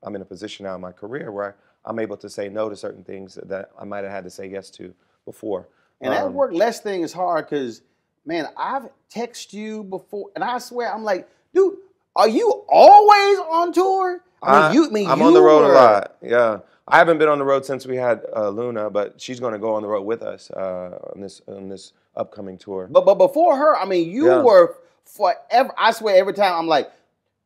I'm in a position now in my career where I'm able to say no to certain things that I might have had to say yes to before. And that work less thing is hard because, man, I've texted you before, and I swear, I'm like, dude, are you always on tour? I'm on the road a lot. Yeah, I haven't been on the road since we had Luna, but she's going to go on the road with us on this upcoming tour. But before her, I mean, you were forever. I swear, every time I'm like,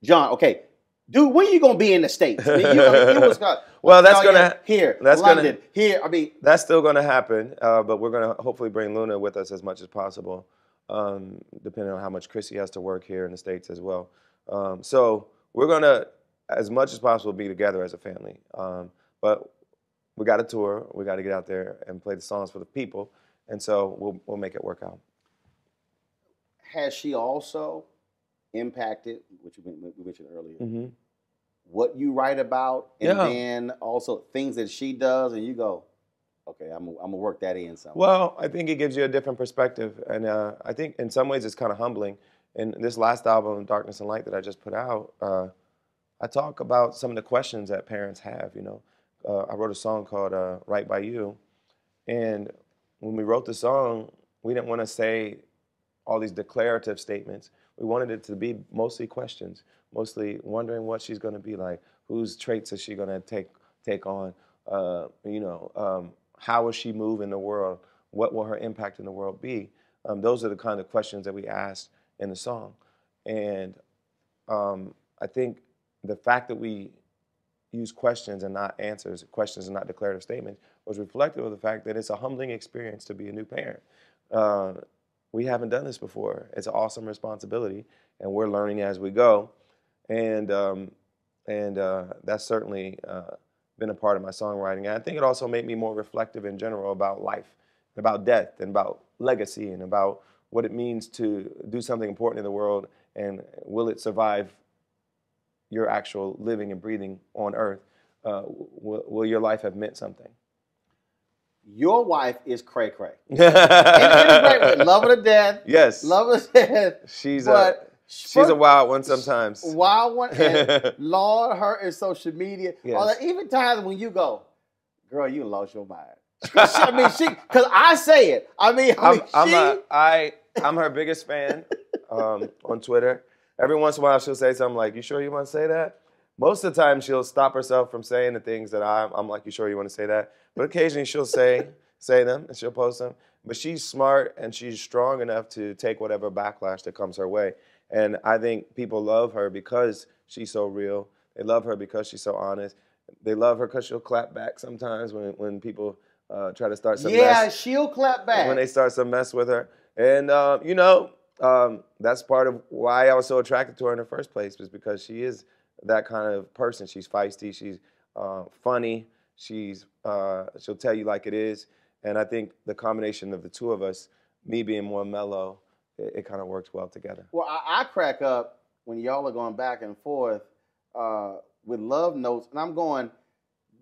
John, okay, dude, when you gonna be in the States? I mean, it was well, that's gonna here, that's London, here. I mean, that's still gonna happen. But we're gonna hopefully bring Luna with us as much as possible, depending on how much Chrissy has to work here in the States as well. So we're gonna, as much as possible, be together as a family. But we got a tour. We got to get out there and play the songs for the people, and so we'll make it work out. Has she also impacted, which we mentioned earlier, what you write about, and then also things that she does, and you go, okay, I'm gonna work that in somewhere? Well, I think it gives you a different perspective, and I think in some ways it's kind of humbling. In this last album, Darkness and Light, that I just put out, I talk about some of the questions that parents have. I wrote a song called "Right by You," and when we wrote the song, we didn't want to say all these declarative statements. We wanted it to be mostly questions, mostly wondering what she's going to be like, whose traits is she going to take on, how will she move in the world, what will her impact in the world be? Those are the kind of questions that we asked in the song. And I think the fact that we use questions and not answers, questions and not declarative statements, was reflective of the fact that it's a humbling experience to be a new parent. We haven't done this before. It's an awesome responsibility, and we're learning as we go. And that's certainly been a part of my songwriting. And I think it also made me more reflective in general about life, about death, and about legacy, and about what it means to do something important in the world, and will it survive your actual living and breathing on earth? Will your life have meant something? Your wife is cray cray. Love her to death. Yes. Love her to death. She's a wild one sometimes. Wild one. And Lord, her in social media. Yes. Even times when you go, girl, you lost your mind. I mean, because I say it. I'm her biggest fan on Twitter. Every once in a while, she'll say something like, "You sure you want to say that?" Most of the time, she'll stop herself from saying the things that I'm like, "You sure you want to say that?" But occasionally, she'll say them, and she'll post them. But she's smart, and she's strong enough to take whatever backlash that comes her way. And I think people love her because she's so real. They love her because she's so honest. They love her because she'll clap back sometimes when people try to start some mess. Yeah, she'll clap back. When they start some mess with her. And, That's part of why I was so attracted to her in the first place, was because she is that kind of person. She's feisty, she's funny, she'll tell you like it is. And I think the combination of the two of us, me being more mellow, it kind of works well together. Well, I crack up when y'all are going back and forth with love notes, and I'm going,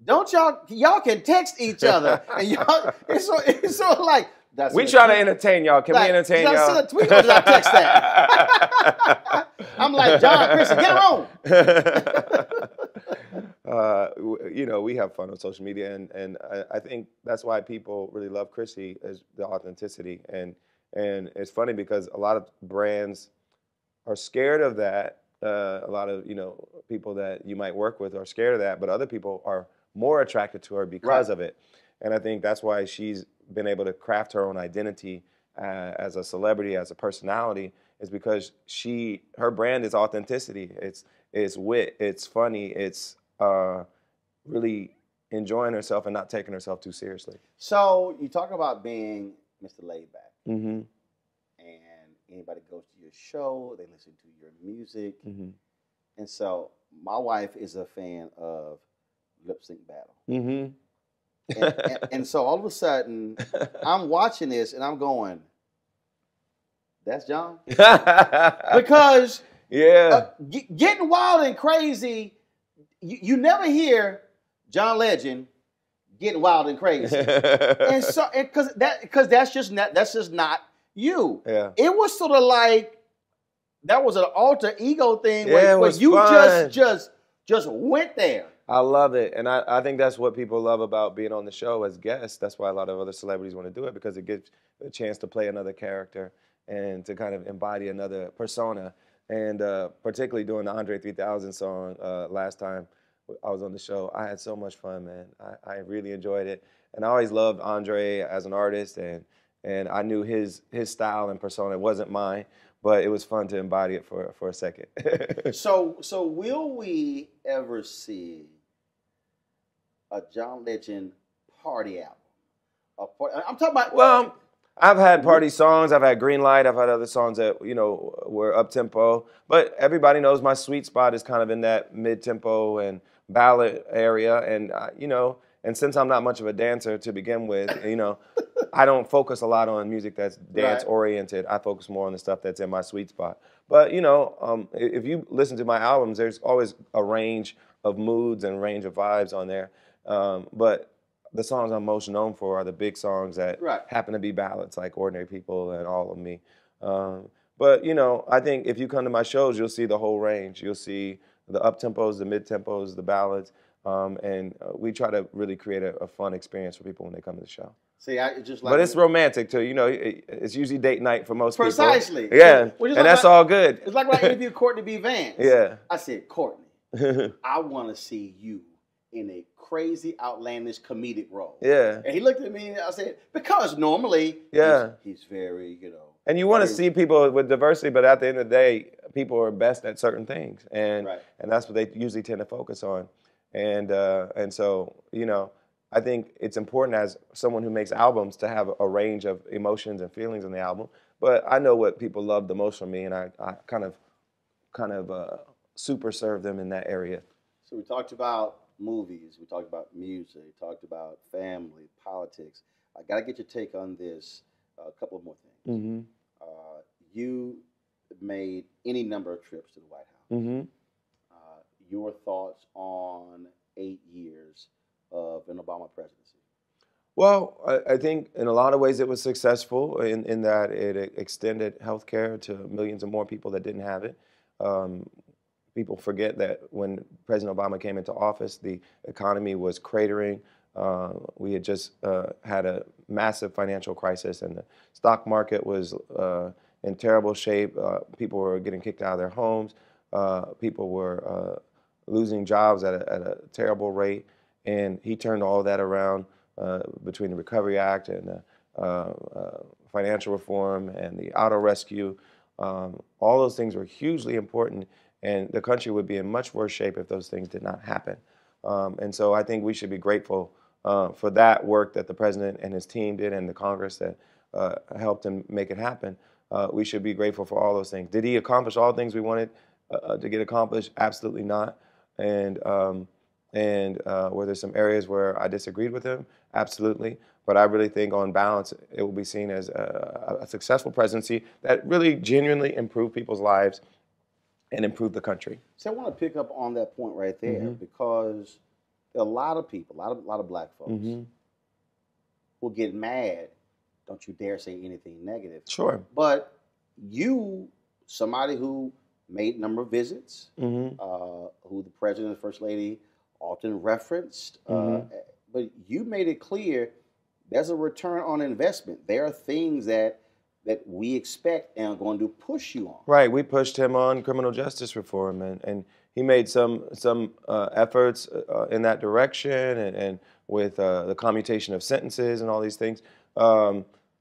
don't y'all can text each other, and y'all it's sort of like we trying to entertain y'all. Can we entertain y'all? Send a tweet or did I text that? I'm like, John, Chrissy, get her on. You know, we have fun on social media, and I think that's why people really love Chrissy, is the authenticity. And it's funny because a lot of brands are scared of that. A lot of, you know, people that you might work with are scared of that, but other people are more attracted to her because of it. And I think that's why she's been able to craft her own identity as a celebrity, as a personality, is because her brand is authenticity. It's wit, it's funny, it's really enjoying herself and not taking herself too seriously. So you talk about being Mr. Laidback. Mm-hmm. And anybody goes to your show, they listen to your music. Mm-hmm. And so my wife is a fan of Lip Sync Battle. Mm-hmm. And so all of a sudden, I'm watching this and I'm going, that's John? Because getting wild and crazy, you never hear John Legend getting wild and crazy. And so, because that's just not you. Yeah. It was sort of like that was an alter ego thing where you fun. just went there. I love it. And I think that's what people love about being on the show as guests. That's why a lot of other celebrities want to do it, because it gives a chance to play another character and to kind of embody another persona. And particularly doing the Andre 3000 song last time I was on the show, I had so much fun, man. I really enjoyed it. And I always loved Andre as an artist, and I knew his style and persona. It wasn't mine, but it was fun to embody it for a second. So will we ever see a John Legend party album? I'm talking about. Well, I've had party songs. I've had Green Light. I've had other songs that, you know, were up tempo. But everybody knows my sweet spot is kind of in that mid tempo and ballad area. And you know, and since I'm not much of a dancer to begin with, you know, I don't focus a lot on music that's dance oriented. I focus more on the stuff that's in my sweet spot. But you know, if you listen to my albums, there's always a range of moods and range of vibes on there. But the songs I'm most known for are the big songs that happen to be ballads, like Ordinary People and All of Me. But you know, I think if you come to my shows, you'll see the whole range. You'll see the up tempos, the mid tempos, the ballads, and we try to really create a fun experience for people when they come to the show. See, but it's romantic too. You know, it's usually date night for most people. Precisely. Yeah, and that's all good. It's like when I interviewed Courtney B. Vance. Yeah. I said, Courtney, I want to see you in a crazy, outlandish comedic role. Yeah. And he looked at me and I said, because normally he's very, you know. And you want to see people with diversity, but at the end of the day, people are best at certain things. And that's what they usually tend to focus on. And so, you know, I think it's important as someone who makes albums to have a range of emotions and feelings in the album. But I know what people love the most from me, and I kind of super serve them in that area. So we talked about movies, we talked about music, we talked about family, politics. I got to get your take on this. A couple of more things. Mm-hmm. You made any number of trips to the White House. Mm-hmm. Your thoughts on 8 years of an Obama presidency? Well, I think in a lot of ways it was successful in that it extended health care to millions of more people that didn't have it. People forget that when President Obama came into office, the economy was cratering. We had just had a massive financial crisis, and the stock market was in terrible shape. People were getting kicked out of their homes. People were losing jobs at a terrible rate. And he turned all that around between the Recovery Act and the financial reform and the auto rescue. All those things were hugely important, and the country would be in much worse shape if those things did not happen. And so I think we should be grateful for that work that the president and his team did and the Congress that helped him make it happen. we should be grateful for all those things. Did he accomplish all the things we wanted to get accomplished? Absolutely not. And were there some areas where I disagreed with him? Absolutely. But I really think on balance, it will be seen as a successful presidency that really genuinely improved people's lives and improved the country. So I want to pick up on that point right there, because there are a lot of people, a lot of black folks will get mad. Don't you dare say anything negative. Sure. But you, somebody who made a number of visits, who the president and first lady often referenced, but you made it clear there's a return on investment. There are things that we expect and are going to push you on. Right. We pushed him on criminal justice reform, and he made some efforts in that direction, and with the commutation of sentences and all these things.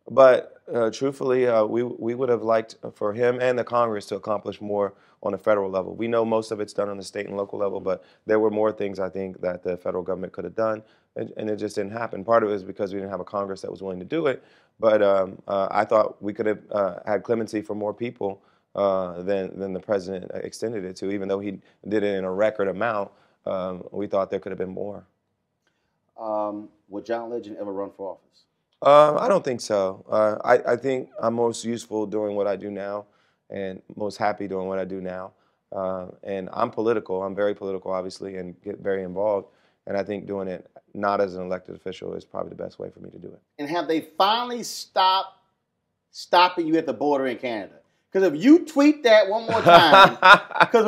But truthfully, we would have liked for him and the Congress to accomplish more on a federal level. We know most of it's done on the state and local level, but there were more things I think that the federal government could have done, and it just didn't happen. Part of it is because we didn't have a Congress that was willing to do it, but I thought we could have had clemency for more people than the president extended it to, even though he did it in a record amount. We thought there could have been more. Would John Legend ever run for office? I don't think so. I think I'm most useful doing what I do now, and most happy doing what I do now. And I'm political. I'm very political, obviously, and get very involved. And I think doing it not as an elected official is probably the best way for me to do it. And have they finally stopping you at the border in Canada? Because if you tweet that one more time, because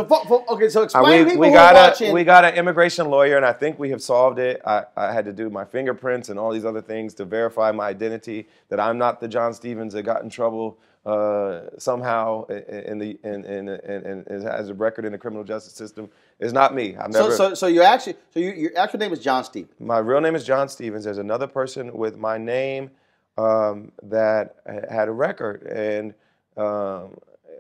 okay, so explain to people who are watching. We got an immigration lawyer, and I think we have solved it. I had to do my fingerprints and all these other things to verify my identity, that I'm not the John Stevens that got in trouble somehow and has a record in the criminal justice system. It's not me. I've never. So your actual name is John Stevens. My real name is John Stevens. There's another person with my name that had a record, and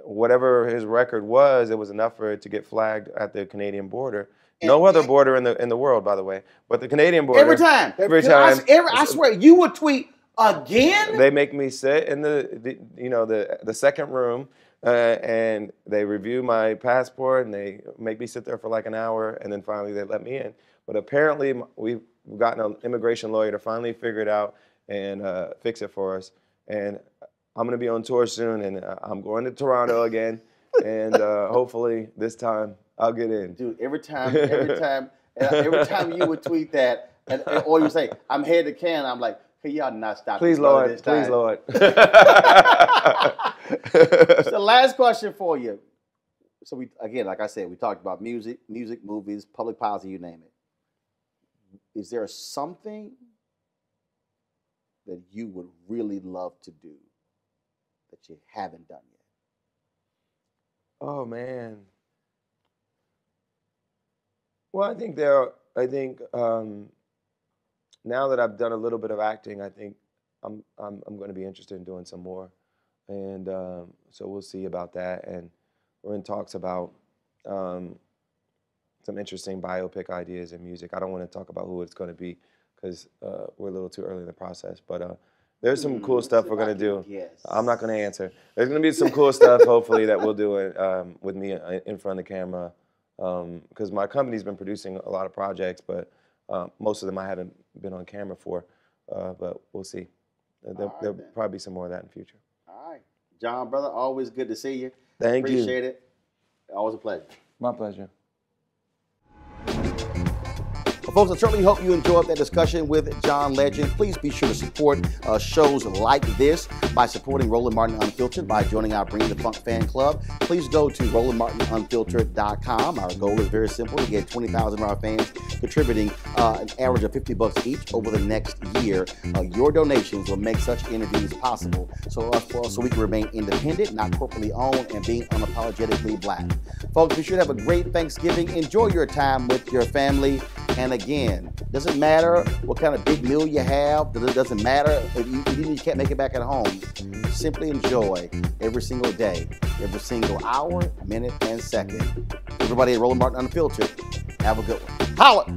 whatever his record was, it was enough for it to get flagged at the Canadian border. No other border in the world, by the way, but the Canadian border. Every time. I swear, you would tweet again. They make me sit in the second room, and they review my passport, and they make me sit there for like an hour, and then finally they let me in. But apparently we've gotten an immigration lawyer to finally figure it out and fix it for us. And I'm going to be on tour soon, and I'm going to Toronto again, and hopefully this time I'll get in. Dude, every time you would tweet that, or you say, "I'm headed to Canada," I'm like, "Hey, y'all not stop." Please, Lord. Please, Lord. So, last question for you. So we, again, like I said, we talked about music, movies, public policy, you name it. Is there something that you would really love to do that you haven't done yet? Oh man. Well, I think now that I've done a little bit of acting, I think I'm going to be interested in doing some more, and so we'll see about that. And we're in talks about some interesting biopic ideas in music. I don't want to talk about who it's going to be because we're a little too early in the process, but there's some cool stuff we're going to do. Yes. I'm not going to answer. There's going to be some cool stuff, hopefully, that we'll do with me in front of the camera, because my company's been producing a lot of projects, but most of them I haven't been on camera for, but we'll see. There'll probably be some more of that in the future. All right. John, brother, always good to see you. Thank you. Appreciate it. Always a pleasure. My pleasure. Well, folks, I certainly hope you enjoyed that discussion with John Legend. Please be sure to support shows like this by supporting Roland Martin Unfiltered by joining our Bring the Funk fan club. Please go to RolandMartinUnfiltered.com. Our goal is very simple, to get 20,000 of our fans contributing an average of $50 each over the next year. Your donations will make such interviews possible so we can remain independent, not corporately owned, and being unapologetically black. Folks, be sure to have a great Thanksgiving. Enjoy your time with your family. And again, doesn't matter what kind of big meal you have. It doesn't matter if you can't make it back at home. Simply enjoy every single day, every single hour, minute, and second. Everybody at Roland Martin Unfiltered, have a good one. Holla!